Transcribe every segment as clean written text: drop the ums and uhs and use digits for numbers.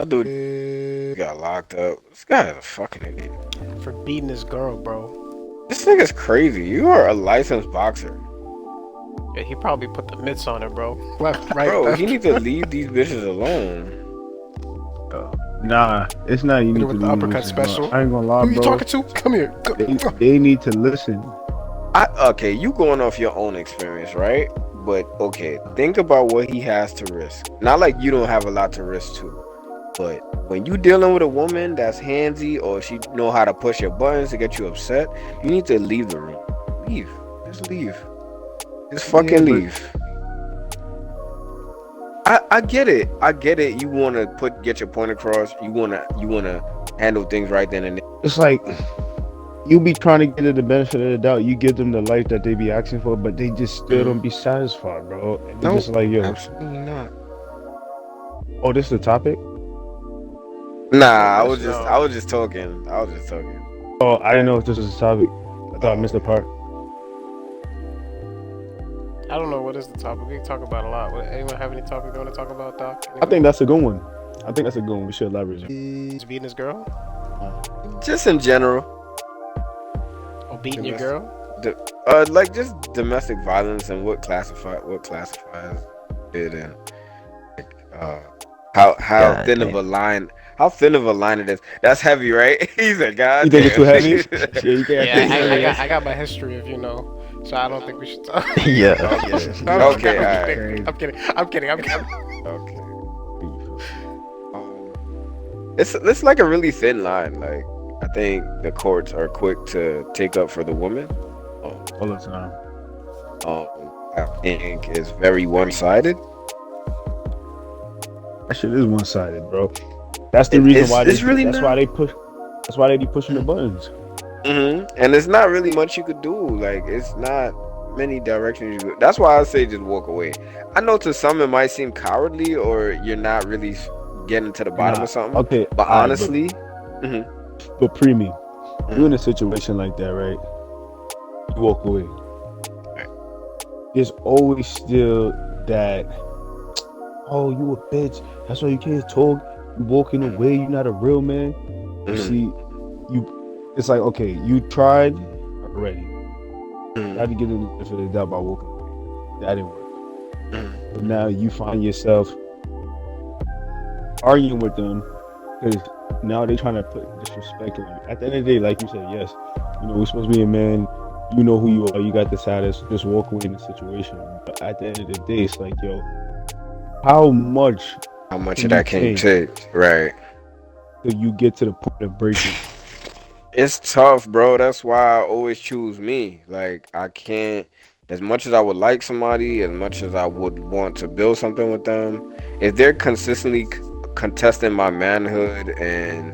I dude got locked up. This guy is a fucking idiot. For beating this girl, bro. This nigga's crazy. You are a licensed boxer. Yeah, he probably put the mitts on her, bro. Left, right, Bro, he left. needs to leave these bitches alone. Nah, it's not. You Hit her need to with the leave uppercut this alone. special. I ain't gonna lie, Who you bro. talking to? Come here. They need to listen. Okay, you going off your own experience, right? But okay, think about what he has to risk. Not like you don't have a lot to risk too. But when you dealing with a woman that's handsy or she know how to push your buttons to get you upset, you need to leave the room. Leave. Just leave. Just Yeah, fucking but leave. I get it. I get it. You wanna get your point across. You wanna handle things right then and there. it's like you be trying to get her the benefit of the doubt. You give them the life that they be asking for, but they just still don't be satisfied, bro. And they're No, just like, yo, absolutely not. oh, this is the topic. Nah, I No. was just talking. I was just talking. Oh, I didn't know if this was a topic. I thought I missed the part. I don't know what is the topic. We can talk about a lot. Anyone have any topic they want to talk about, Doc? I think that's a good one. I think that's a good one. We should elaborate. He's beating his girl? Just in general. Or beating your girl? Like just domestic violence and what classifies it, and like, how God thin of damn. a line it is. That's heavy, right? He's a god. You think it's too heavy? Yeah, you think Yeah, it's too heavy? I got my history, if you know. So I don't think we should talk. Yeah. Okay, alright. I'm kidding. Okay. It's like a really thin line. Like I think the courts are quick to take up for the woman. All the time. I think it's very one-sided. That shit is one sided, bro. That's the reason why It's really that's not. why they push. That's why they be pushing the buttons. And it's not really much you could do. Like it's not many directions you could. That's why I say just walk away. I know to some it might seem cowardly or you're not really getting to the bottom Nah, of something. okay, But alright, honestly, but premium. Mhm. You in a situation like that, right? You walk away. There's always still that. Oh, you a bitch. That's why you can't talk. You walking away. You're not a real man. You see, you. It's like okay, you tried already. Tried to get in the benefit of the doubt by walking away. That didn't work. But now you find yourself arguing with them because now they're trying to put disrespect on you. At the end of the day, like you said, yes, you know we're supposed to be a man. You know who you are. You got the status. Just walk away in the situation. But at the end of the day, it's like, yo, how much how much can of you that can you take take? Right. till you get to the point of breaking? It's tough, bro. That's why I always choose me. Like I can't, as much as I would like somebody, as much as I would want to build something with them, if they're consistently contesting my manhood and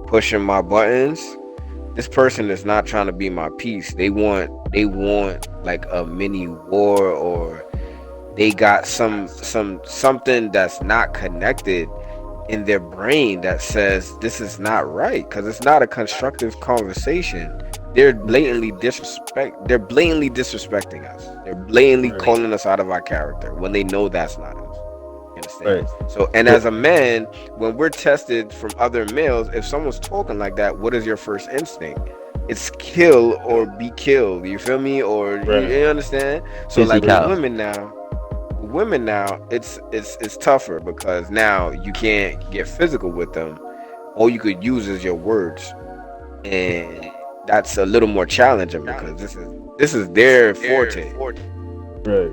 pushing my buttons, this person is not trying to be my peace. They want like a mini war, or they got something that's not connected in their brain that says this is not right because it's not a constructive conversation. They're blatantly disrespecting us. They're blatantly Right. calling us out of our character when they know that's not us. You understand? Right. So, and as a man, when we're tested from other males, if someone's talking like that, what is your first instinct? It's kill or be killed. You feel me? Or Right. you understand? So Busy like with cow. women now, it's tougher because now you can't get physical with them. All you could use is your words, and that's a little more challenging because this is their forte. Right.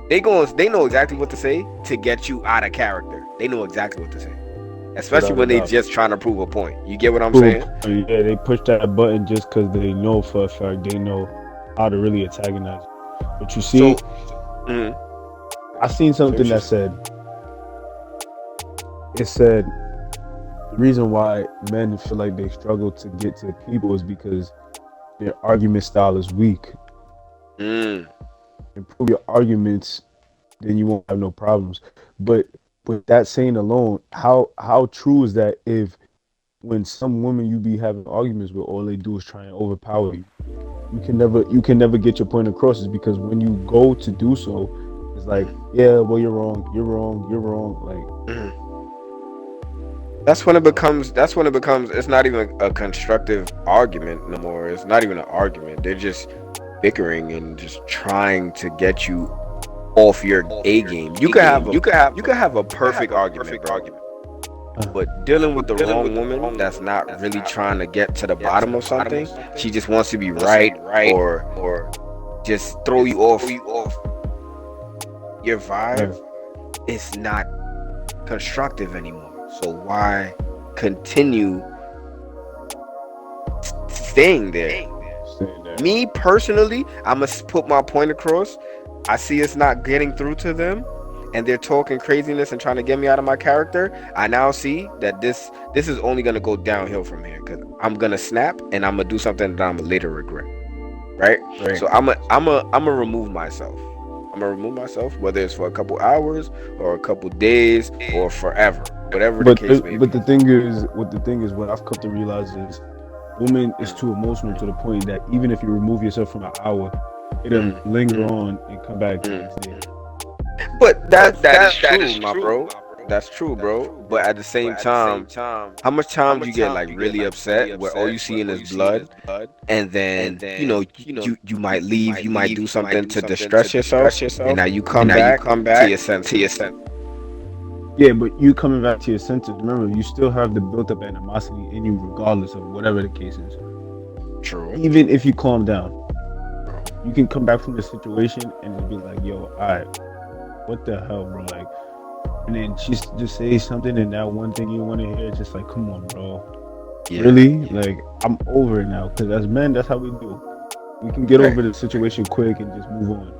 They know exactly what to say to get you out of character. They know exactly what to say, especially Without a when they doubt. just trying to prove a point. You get what I'm Cool. saying? Yeah, they push that button just because they know for a fact they know how to really antagonize. But you see, Mhm. I seen something that said the reason why men feel like they struggle to get to people is because their argument style is weak. Mm. Improve your arguments, then you won't have no problems. But with that saying alone, how true is that if when some women you be having arguments with, all they do is try and overpower you. You can never get your point across is because when you go to do so, it's like, yeah, well you're wrong, you're wrong, you're wrong. Like Mhm. That's when it becomes it's not even a constructive argument no more. It's not even an argument. They're just bickering and just trying to get you off your A game. You could have a perfect argument, bro. But dealing with the wrong woman that's not really trying to get to the bottom of something, she just wants to be right or just throw you off your vibe, Right. it's not constructive anymore. So why continue staying there? Saying that. Me personally, I must put my point across. I see it's not getting through to them, and they're talking craziness and trying to get me out of my character. I now see that this is only gonna go downhill from here because I'm gonna snap and I'm gonna do something that I'm gonna later regret. Right? Right. So I'm a remove myself. I'm gonna remove myself, whether it's for a couple hours or a couple days or forever, whatever the case may But be. the thing is, what I've come to realize is, woman is Mm, too emotional to the point that even if you remove yourself from an hour, it'll mm, linger on and come back the mm. next day. But that is true, my bro. That's true, bro. But at the same time, how much time do you get like really upset where all you see in is blood, and then you might leave, you might do something to distress yourself, and now you come back to your senses. Yeah, but you coming back to your senses. Remember, you still have the built up animosity in you, regardless of whatever the case is. True. Even if you calm down, you can come back from the situation and just be like, "Yo, all right, what the hell, bro?" Like, and then she just say something, and that one thing you want to hear is just like, "Come on, bro, Yeah. really?" Like, I'm over it now. Because as men, that's how we do. We can get Right. over the situation quick and just move on.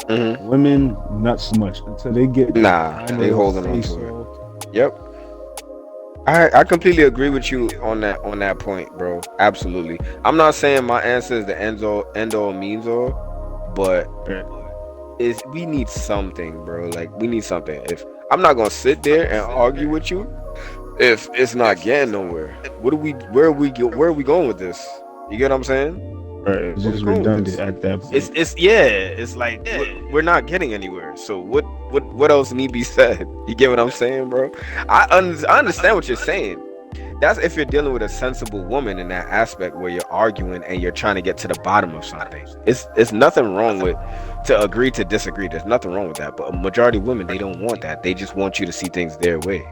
Hmm. Women, not so much until they get that Nah, they final holding on say to it. so. Yep. I completely agree with you on that point, bro. Absolutely. I'm not saying my answer is the end all means all, but Right. is we need something, bro. Like we need something. If I'm not gonna sit there and argue with you, if it's not getting nowhere, what do we? Where are we going with this? You get what I'm saying? Right. It's Where are we just going with redundant this? at that point. It's yeah. It's like we're not getting anywhere. So what else need be said? You get what I'm saying, bro? I understand what you're saying. That's if you're dealing with a sensible woman in that aspect where you're arguing and you're trying to get to the bottom of something. It's nothing wrong with to agree to disagree. There's nothing wrong with that. But a majority of women, they don't want that. They just want you to see things their way.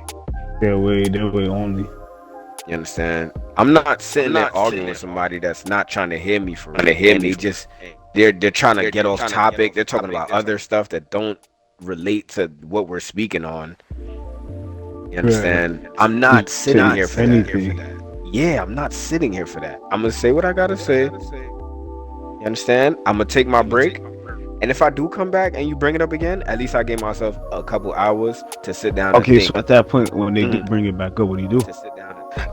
Their way only. You understand? I'm not sitting there arguing with somebody that's not trying to hear me for real. And they're trying to get off topic. They're talking about other stuff that don't relate to what we're speaking on. You Right. understand? I'm not Just sitting say here for that. anything. Yeah, I'm not sitting here for that. I'm gonna say what I gotta say. You understand? I'm gonna take my break. And if I do come back and you bring it up again, at least I gave myself a couple hours to sit down and Okay, so think. at that point, when they Mhm. bring it back up, what do you do?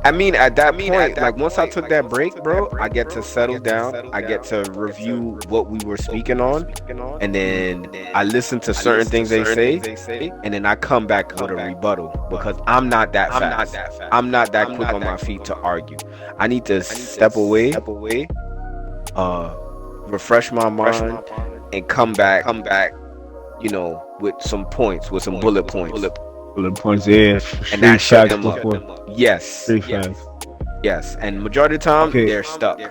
I mean, at that point, like once I took that break, bro, I get to settle down. I get to review what we were speaking on, and then I listen to certain things they say, and then I come back with a rebuttal because I'm not that fast. I'm not that quick on my feet to argue. I need to step away, uh, refresh my mind, and come back, with some points, with some bullet points, Bullet points, yeah, and straight that shut facts them up. before. Yes, Straight facts. yes, and majority of the time Okay, they're stuck. all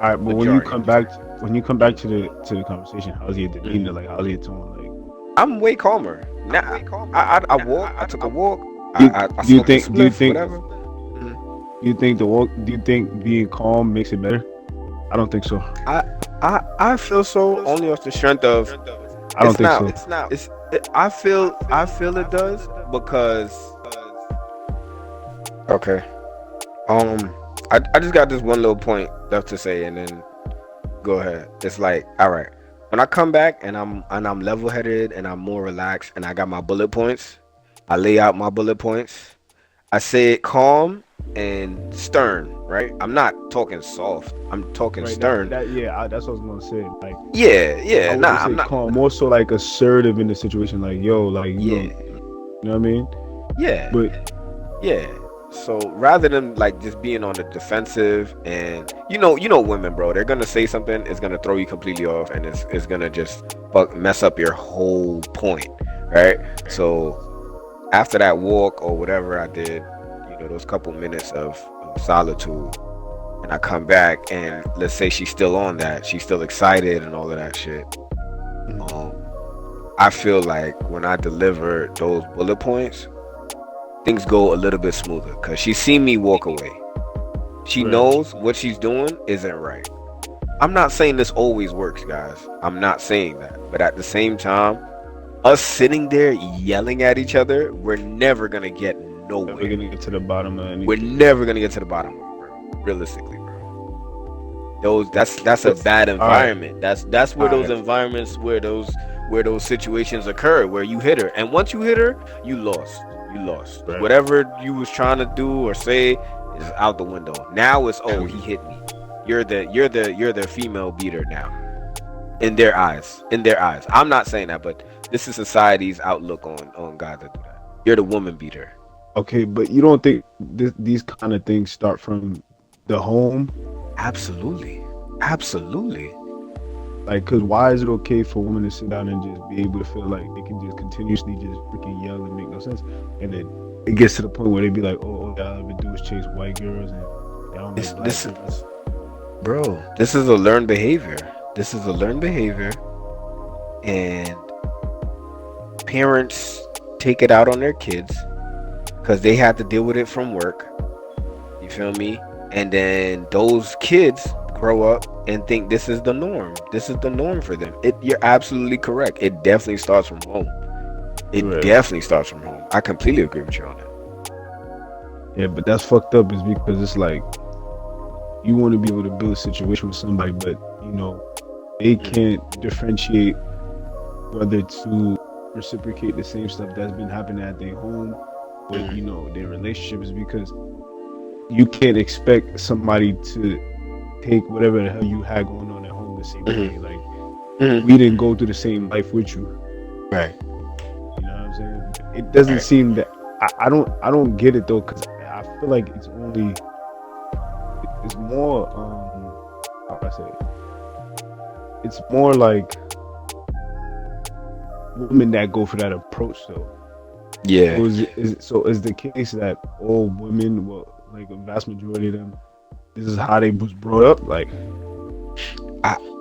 right, but Majority of the time. when you come back to the conversation, how's your Mm. demeanor? Like, how's your tone? Like, I'm way calmer now. I walk. I took a walk. I do you smoked a think do you spliff, think whatever. Mhm. do you think being calm makes it better? I don't think so. I I feel so only off the strength of I don't it's think not so. I feel it does because okay. I just got this one little point left to say and then go ahead. It's like, all right. When I come back and I'm level headed and I'm more relaxed and I got my bullet points, I lay out my bullet points. I say it calm and stern, right? I'm not talking soft. I'm talking Right. stern. That's what I was gonna say. Like, Yeah, I yeah, wouldn't nah, say I'm not. calm, more so like assertive in the situation. Like, yo, like Yeah, you know what I mean? yeah, But yeah. So rather than like just being on the defensive and women, bro, they're gonna say something, it's gonna throw you completely off, and it's gonna just mess up your whole point, right? So after that walk or whatever I did, those couple minutes of solitude, and I come back, and let's say she's still on that, she's still excited and all of that shit. Mhm. Um, I feel like when I deliver those bullet points, things go a little bit smoother because she's seen me walk away. She Right. knows what she's doing isn't right. I'm not saying this always works, guys. I'm not saying that. But at the same time, us sitting there yelling at each other, we're never gonna get Never nowhere. gonna get to the bottom of We're anything. never gonna get to the bottom of it, bro. Realistically, bro. That's a But bad all right, environment. That's where all those right. environments where those situations occur, where you hit her. And once you hit her, you lost. You lost. Right. Whatever you was trying to do or say is out the window. Now it's, oh, he hit me. You're the female beater now. In their eyes. In their eyes. I'm not saying that, but this is society's outlook on guys that do that. You're the woman beater. Okay, but you don't think these kind of things start from the home? Absolutely. Absolutely. Like, cause why is it okay for women to sit down and just be able to feel like they can just continuously just freaking yell and make no sense, and then it gets to the point where they be like, oh, all y'all ever do is chase white girls and they don't This like black this girls. bro, this is a learned behavior. This is a learned behavior, and parents take it out on their kids because they have to deal with it from work. You feel me? And then those kids grow up and think this is the norm. This is the norm for them. You're absolutely correct. It definitely starts from home. It Right. definitely starts from home. I completely agree with you on that. Yeah, but that's fucked up. Is because it's like you want to be able to build a situation with somebody, but you know they Mm, can't differentiate whether to reciprocate the same stuff that's been happening at their home with mm, their relationships, because you can't expect somebody to take whatever the hell you had going on at home the same mm, way. Like we mm. didn't go through the same life with you. Right. You know what I'm saying? It doesn't Right. seem that I don't get it though, because I feel like it's more how do I say it? It's more like women that go for that approach though. Yeah. So is the case that all women, well, like a vast majority of them, this is how they was brought up? Like,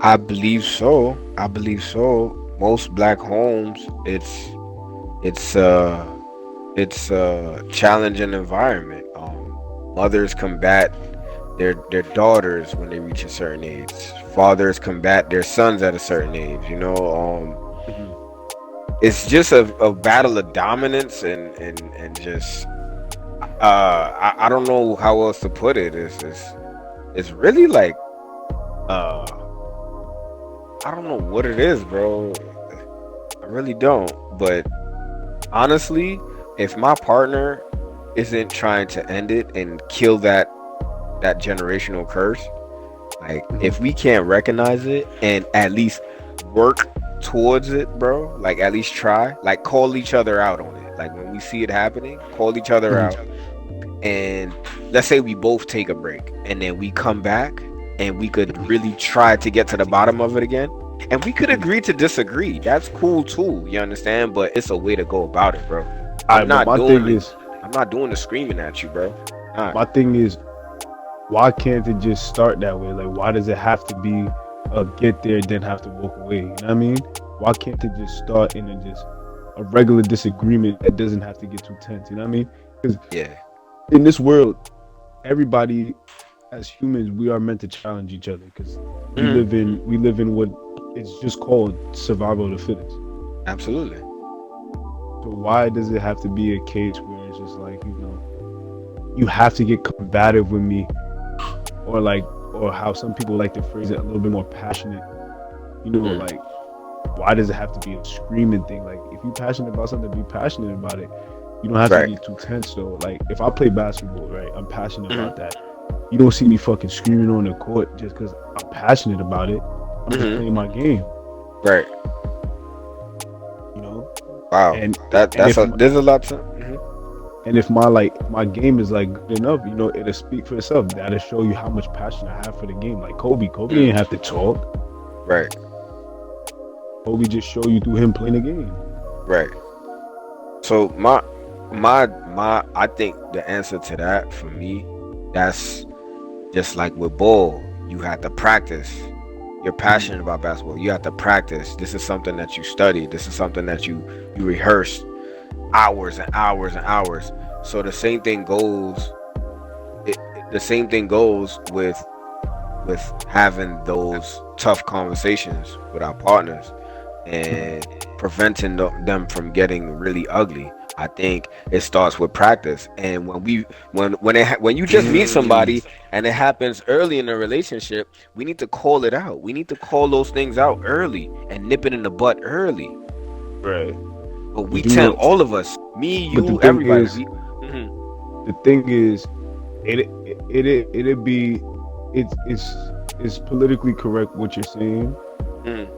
I believe so. I believe so. Most black homes, it's uh it's a challenging environment. Mothers combat their daughters when they reach a certain age. Fathers combat their sons at a certain age. mhm. It's just a battle of dominance and just I don't know how else to put it. It's really like uh I don't know what it is, bro. I really don't. But honestly, if my partner isn't trying to end it and kill that generational curse, like Mhm. if we can't recognize it and at least work towards it, bro, like at least try, like call each other out on it. Like when we see it happening, call each other Mhm. out, and let's say we both take a break and then we come back and we could really try to get to the bottom of it again, and we could Mhm. agree to disagree. That's cool too, you understand? But it's a way to go about it, bro. All i'm right, but not my doing thing the is, I'm not doing the screaming at you, bro. Nah. my thing is, why can't it just start that way? Like, why does it have to be a get there then have to walk away? You know what I mean? Why can't it just start in a regular disagreement that doesn't have to get too tense? You know what I mean? Because Yeah. in this world, everybody as humans, we are meant to challenge each other, because Hmm. we live in what it's just called survival of the fittest. Absolutely. So why does it have to be a case where it's just like, you have to get combative with me, or like, or how some people like to phrase it, a little bit more passionate? Mm. Like, why does it have to be a screaming thing? Like, if you're passionate about something, be passionate about it. You don't have to Right. get too tense though. Like, if I play basketball, right, I'm passionate Hmm. about that. You don't see me fucking screaming on the court just because I'm passionate about it. I'm just Hmm. playing my game, Right. you know. Wow. And That and that's if a my, there's a lot to. Mhm. and if my like my game is like good enough, it'll speak for itself. That'll show you how much passion I have for the game. Like Kobe Mm. didn't have to talk. Right. Kobe just show you through him playing the game. Right. So I think the answer to that for me, that's just like with ball. You had to practice. You're Mhm. passionate about basketball. You have to practice. This is something that you study. This is something that you rehearse hours and hours and hours. So the same thing goes. The same thing goes with having those tough conversations with our partners and preventing them from getting really ugly. I think it starts with practice. And when you just meet Mm. somebody and it happens early in the relationship, we need to call it out. We need to call those things out early and nip it in the butt early. Right. But we But you tend, know, all of us, me, but the you, thing everybody, is, we. Mhm, the thing is, it'd be, it's politically correct what you're saying mhm,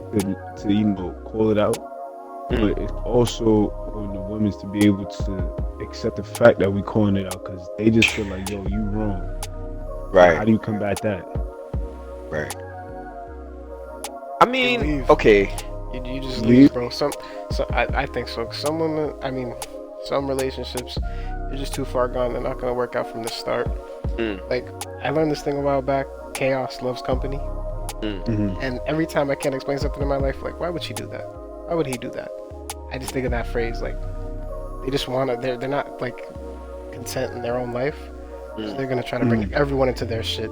to call it out, mhm. but it's also on the women to be able to accept the fact that we calling it out because they just feel like, yo, you wrong. Now, Right, how do you combat that? right. I You mean, leave. okay. You just You leave? leave, bro. I think so. Some women, I mean, some relationships, they're just too far gone. They're not gonna work out from the start. Mm, Like I learned this thing a while back. Chaos loves company. mm, Hmm. And every time I can't explain something in my life, like why would she do that? Why would he do that? I just think of that phrase. Like they just want to. They're not like content in their own life, so mm, they're gonna try to bring Hmm. everyone into their shit.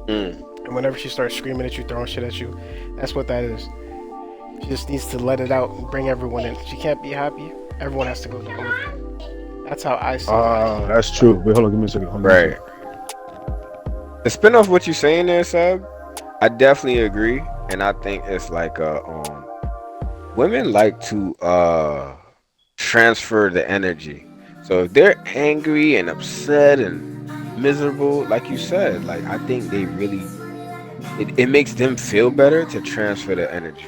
mm. And whenever she starts screaming at you, throwing shit at you, that's what that is. She just needs to let it out and bring everyone in. She can't be happy. Everyone has to go down with her. That's how I see it. Ah, that's true. Wait, hold on, give me a second. Hold on, give me a second. Right. To spin off what you're saying there, Seb, I definitely agree, and I think it's like women like to transfer the energy. So if they're angry and upset and miserable, like you said, like I think they really it makes them feel better to transfer the energy.